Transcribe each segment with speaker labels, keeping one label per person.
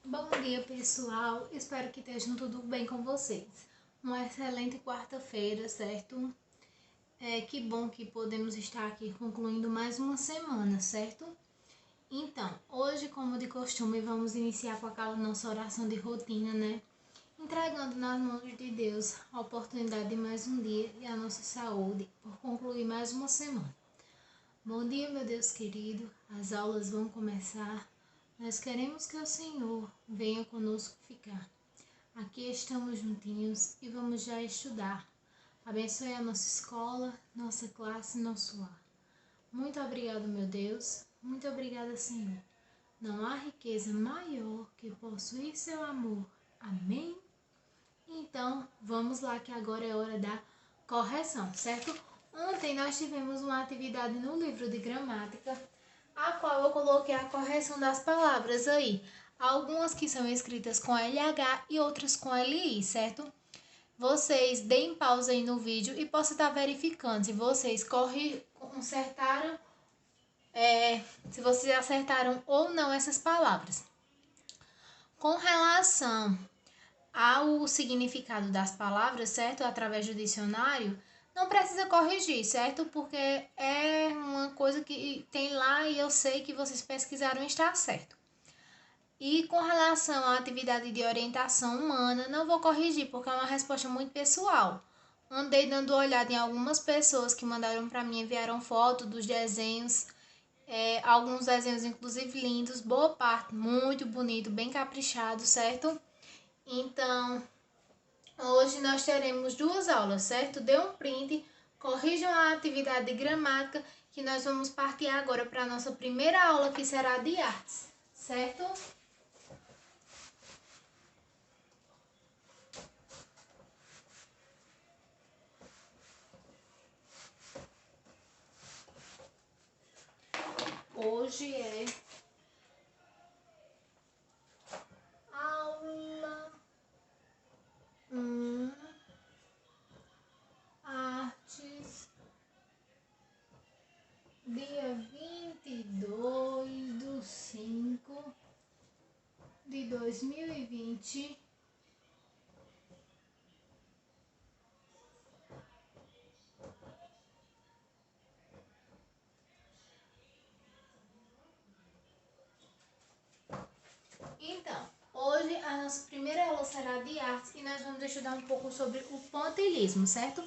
Speaker 1: Bom dia, pessoal. Espero que estejam tudo bem com vocês. Uma excelente quarta-feira, certo? Que bom que podemos estar aqui concluindo mais uma semana, certo? Então, hoje, como de costume, vamos iniciar com aquela nossa oração de rotina, né? Entregando nas mãos de Deus a oportunidade de mais um dia e a nossa saúde por concluir mais uma semana. Bom dia, meu Deus querido. As aulas vão começar. Nós queremos que o Senhor venha conosco ficar. Aqui estamos juntinhos e vamos já estudar. Abençoe a nossa escola, nossa classe, nosso lar. Muito obrigado, meu Deus. Muito obrigada, Senhor. Não há riqueza maior que possuir seu amor. Amém? Então, vamos lá que agora é hora da correção, certo? Ontem nós tivemos uma atividade no livro de gramática, a qual eu coloquei a correção das palavras aí. Algumas que são escritas com LH e outras com LI, certo? Vocês deem pausa aí no vídeo e posso estar verificando se vocês consertaram, se vocês acertaram ou não essas palavras. Com relação ao significado das palavras, certo? Através do dicionário, não precisa corrigir, certo? Porque é uma coisa que tem lá e eu sei que vocês pesquisaram e está certo. E com relação à atividade de orientação humana, não vou corrigir porque é uma resposta muito pessoal. Andei dando uma olhada em algumas pessoas que mandaram para mim, enviaram foto dos desenhos, alguns desenhos inclusive lindos, boa parte muito bonito, bem caprichado, certo? Então, hoje nós teremos 2 aulas, certo? Dê um print, corrijam a atividade de gramática, que nós vamos partir agora para a nossa primeira aula, que será de artes, certo? Hoje é aula 1, artes, dia 22/5/2020. Então, hoje a nossa primeira aula será de artes e nós vamos estudar um pouco sobre o pontilhismo, certo?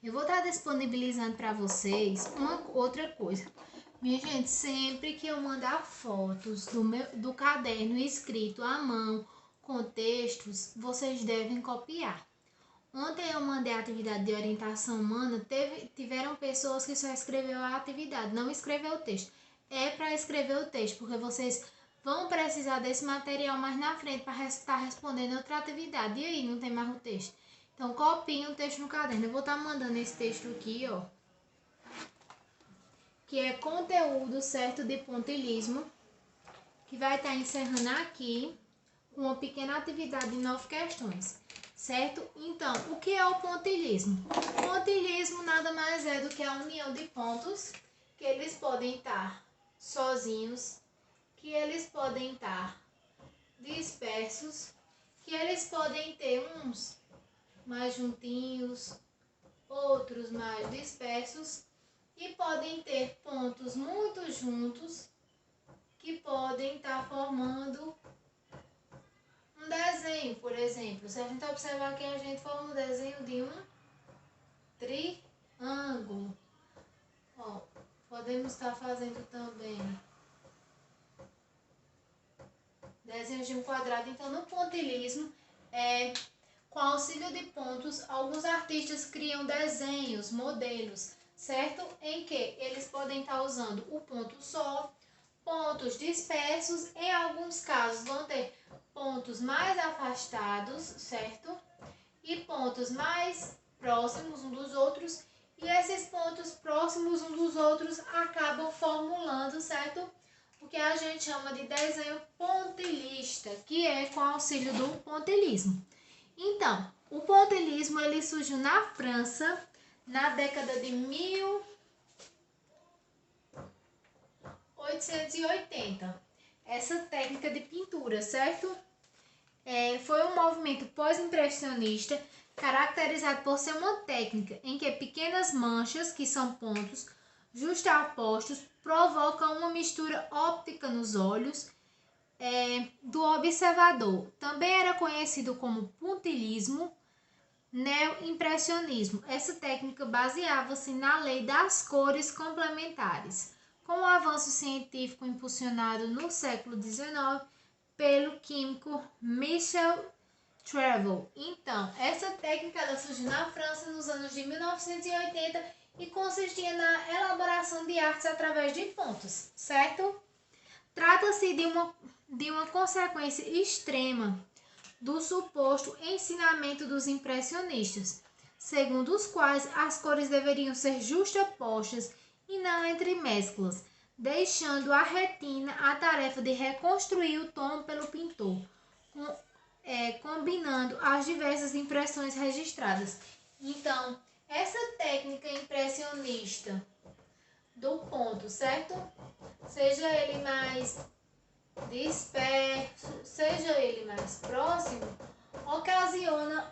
Speaker 1: Eu vou estar disponibilizando para vocês uma outra coisa. Minha gente, sempre que eu mandar fotos do caderno escrito à mão com textos, vocês devem copiar. Ontem eu mandei a atividade de orientação humana, tiveram pessoas que só escreveu a atividade, não escreveu o texto. É para escrever o texto, porque vocês vão precisar desse material mais na frente para estar respondendo outra atividade. E aí, não tem mais o texto? Então, copiem o texto no caderno. Eu vou estar mandando esse texto aqui, ó, que é conteúdo certo de pontilhismo, que vai estar encerrando aqui com uma pequena atividade de 9 questões. Certo? Então, o que é o pontilhismo? O pontilhismo nada mais é do que a união de pontos, que eles podem estar sozinhos, que eles podem estar dispersos, que eles podem ter uns mais juntinhos, outros mais dispersos, e podem ter pontos muito juntos, que podem estar formando um desenho, por exemplo. Se a gente observar aqui, a gente forma um desenho de um triângulo. Ó, podemos estar fazendo também desenhos de um quadrado. Então, no pontilhismo, com auxílio de pontos, alguns artistas criam desenhos, modelos, certo? Em que eles podem estar usando o ponto só, pontos dispersos, em alguns casos vão ter pontos mais afastados, certo? E pontos mais próximos um dos outros. E esses pontos próximos um dos outros acabam formulando, certo? O que a gente chama de desenho pontilhista, que é com auxílio do pontilhismo. Então, o pontilhismo ele surgiu na França na década de 1880. Essa técnica de pintura, certo? Foi um movimento pós-impressionista caracterizado por ser uma técnica em que pequenas manchas, que são pontos justapostos, provocam uma mistura óptica nos olhos do observador. Também era conhecido como puntilismo, neo-impressionismo. Essa técnica baseava-se na lei das cores complementares. Com o avanço científico impulsionado no século XIX pelo químico Michel Treville. Então, essa técnica ela surgiu na França nos anos de 1980 e consistia na elaboração de artes através de pontos, certo? Trata-se de uma consequência extrema do suposto ensinamento dos impressionistas, segundo os quais as cores deveriam ser justapostas e não entremesclas, deixando à retina a tarefa de reconstruir o tom pelo pintor, combinando as diversas impressões registradas. Então, essa técnica impressionista do ponto, certo? Seja ele mais disperso, seja ele mais próximo, ocasiona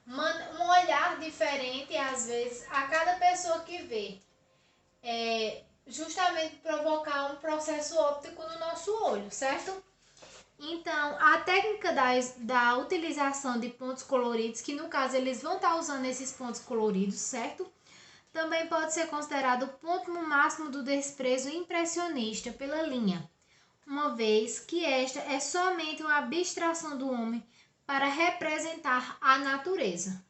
Speaker 1: um olhar diferente, às vezes, a cada pessoa que vê. Justamente provocar um processo óptico no nosso olho, certo? Então, a técnica da utilização de pontos coloridos, que no caso eles vão estar usando esses pontos coloridos, certo? Também pode ser considerado o ponto máximo do desprezo impressionista pela linha, uma vez que esta é somente uma abstração do homem para representar a natureza.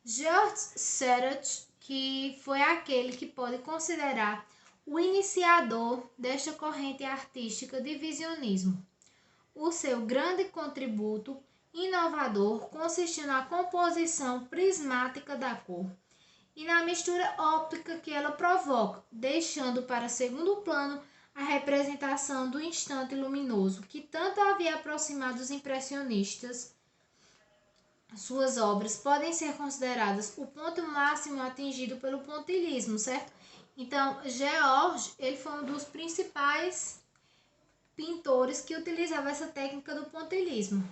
Speaker 1: Georges Seurat, que foi aquele que pode considerar o iniciador desta corrente artística de visionismo. O seu grande contributo inovador consistiu na composição prismática da cor e na mistura óptica que ela provoca, deixando para segundo plano a representação do instante luminoso, que tanto havia aproximado os impressionistas. Suas obras podem ser consideradas o ponto máximo atingido pelo pontilhismo, certo? Então, Georges, ele foi um dos principais pintores que utilizava essa técnica do pontilhismo.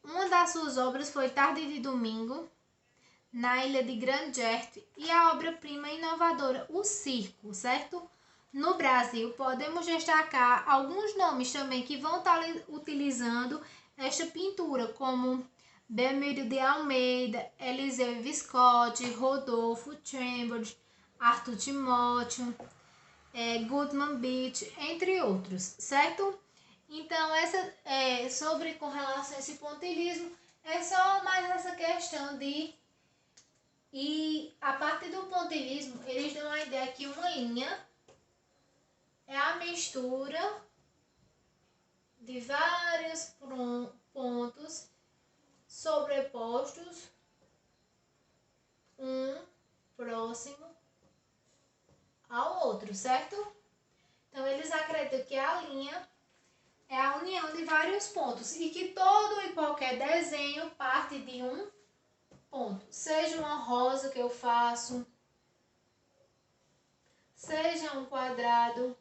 Speaker 1: Uma das suas obras foi Tarde de Domingo, na ilha de Grand Gerte, e a obra-prima inovadora, O Circo, certo? No Brasil, podemos destacar alguns nomes também que vão estar utilizando esta pintura, como Belmiro de Almeida, Eliseu Visconti, Rodolfo Chambord, Arthur Timóteo, Goodman Beach, entre outros, certo? Então, com relação a esse pontilhismo, é só mais essa questão de... E a partir do pontilhismo, eles dão a ideia que uma linha é a mistura de vários pontos sobrepostos, um próximo ao outro, certo? Então, eles acreditam que a linha é a união de vários pontos e que todo e qualquer desenho parte de um ponto. Seja uma rosa que eu faço, seja um quadrado.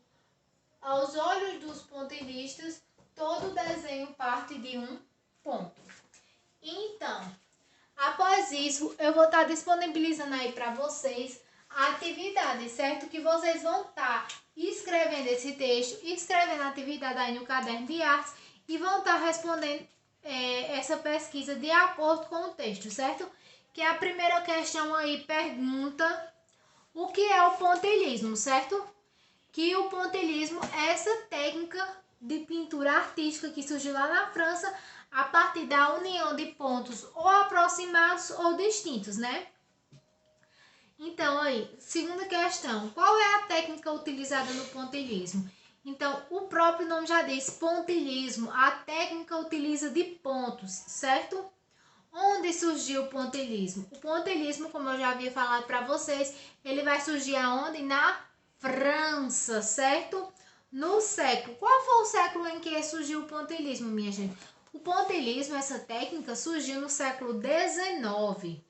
Speaker 1: Aos olhos dos pontilhistas, todo desenho parte de um ponto. Então, após isso, eu vou estar disponibilizando aí para vocês a atividade, certo? Que vocês vão estar escrevendo esse texto, escrevendo a atividade aí no caderno de artes e vão estar respondendo essa pesquisa de acordo com o texto, certo? Que a primeira questão aí pergunta o que é o pontilhismo, certo? Que o pontilhismo é essa técnica de pintura artística que surgiu lá na França a partir da união de pontos ou aproximados ou distintos, né? Então, aí, segunda questão, qual é a técnica utilizada no pontilhismo? Então, o próprio nome já diz, pontilhismo, a técnica utiliza de pontos, certo? Onde surgiu o pontilhismo? O pontilhismo, como eu já havia falado para vocês, ele vai surgir aonde? Na França, certo? No século. Qual foi o século em que surgiu o pontilhismo, minha gente? O pontilhismo, essa técnica, surgiu no século XIX.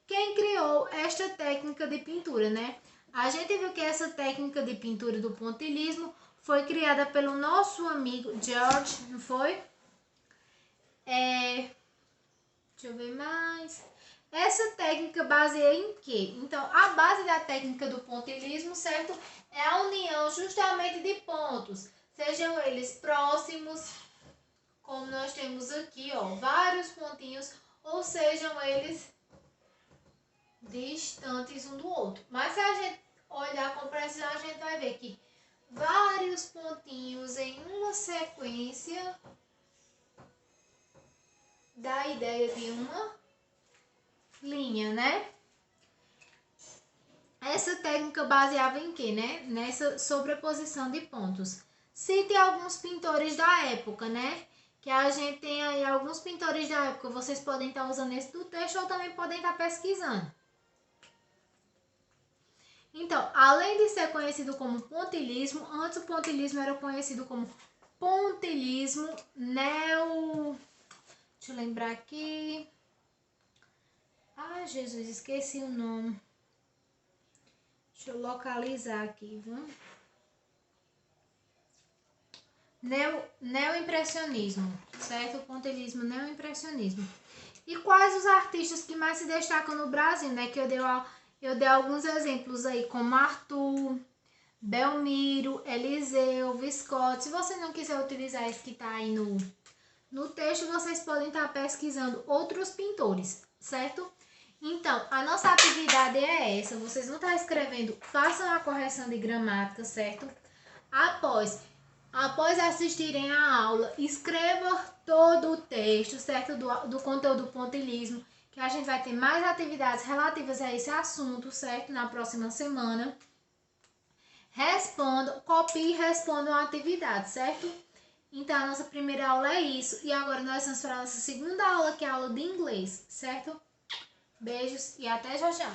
Speaker 1: Quem criou esta técnica de pintura, né? A gente viu que essa técnica de pintura do pontilhismo foi criada pelo nosso amigo George, não foi? Deixa eu ver mais. Essa técnica baseia em quê? Então, a base da técnica do pontilhismo, certo? É a união justamente de pontos, sejam eles próximos, como nós temos aqui, ó, vários pontinhos, ou sejam eles distantes um do outro. Mas se a gente olhar com precisão, a gente vai ver que vários pontinhos em uma sequência dá a ideia de uma linha, né? Essa técnica baseava em quê, né? Nessa sobreposição de pontos. Cite alguns pintores da época, né? Que a gente tem aí alguns pintores da época. Vocês podem estar usando esse do texto ou também podem estar pesquisando. Então, além de ser conhecido como pontilhismo, antes o pontilhismo era conhecido como pontilhismo neo... Deixa eu lembrar aqui. Ai, Jesus, esqueci o nome. Deixa eu localizar aqui, viu? Neoimpressionismo, certo? O pontilhismo neoimpressionismo. E quais os artistas que mais se destacam no Brasil, né? Que eu dei alguns exemplos aí, como Arthur, Belmiro, Eliseu, Visconti. Se você não quiser utilizar esse que está aí no texto, vocês podem estar pesquisando outros pintores, certo? Então, a nossa atividade é essa. Vocês vão estar escrevendo, façam a correção de gramática, certo? Após assistirem a aula, escreva todo o texto, certo? Do conteúdo pontilhismo, que a gente vai ter mais atividades relativas a esse assunto, certo? Na próxima semana. Respondam, copiem e respondam a atividade, certo? Então, a nossa primeira aula é isso. E agora nós vamos para a nossa segunda aula, que é a aula de inglês, certo? Beijos e até já já!